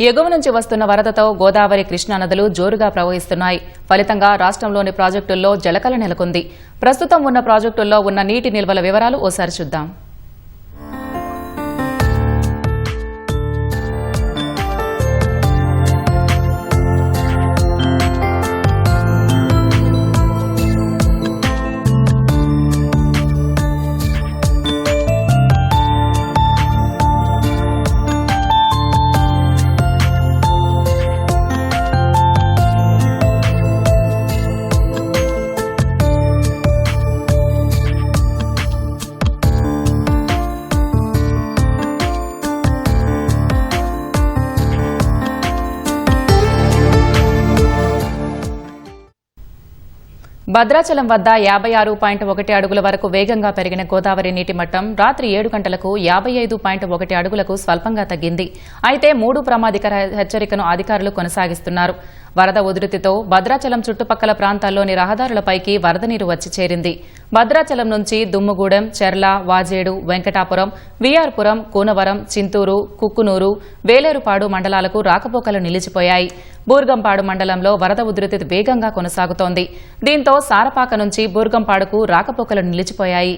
ఎగువ నుంచి వస్తున్న వరదతో గోదావరి కృష్ణా నదులు జోరుగా ప్రవహిస్తున్నాయి. ఫలితంగా రాష్ట్రంలోని ప్రాజెక్టుల్లో జలకళ నెలకొంది. ప్రస్తుతం ఉన్న ప్రాజెక్టుల్లో ఉన్న నీటి నిల్వల వివరాలు ఓసారి చూద్దాం. భద్రాచలం వద్ద 56.1 అడుగుల వరకు వేగంగా పెరిగిన గోదావరి నీటి మట్టం రాత్రి 7 గంటలకు 55.1 అడుగులకు స్వల్పంగా తగ్గింది. అయితే 3 ప్రమాదకర హెచ్చరికను అధికారులు కొనసాగిస్తున్నారు. వరద ఉధృతితో భద్రాచలం చుట్టుపక్కల ప్రాంతాల్లోని రహదారులపైకి వరద నీరు వచ్చి చేరింది. భద్రాచలం నుంచి దుమ్ముగూడెం, చెర్ల, వాజేడు, వెంకటాపురం, విఆర్పురం, కూనవరం, చింతూరు, కుక్కునూరు, వేలేరుపాడు మండలాలకు రాకపోకలు నిలిచిపోయాయి. బూర్గంపాడు మండలంలో వరద ఉధృతి వేగంగా కొనసాగుతోంది. దీంతో సారపాక నుంచి బూర్గంపాడుకు రాకపోకలు నిలిచిపోయాయి.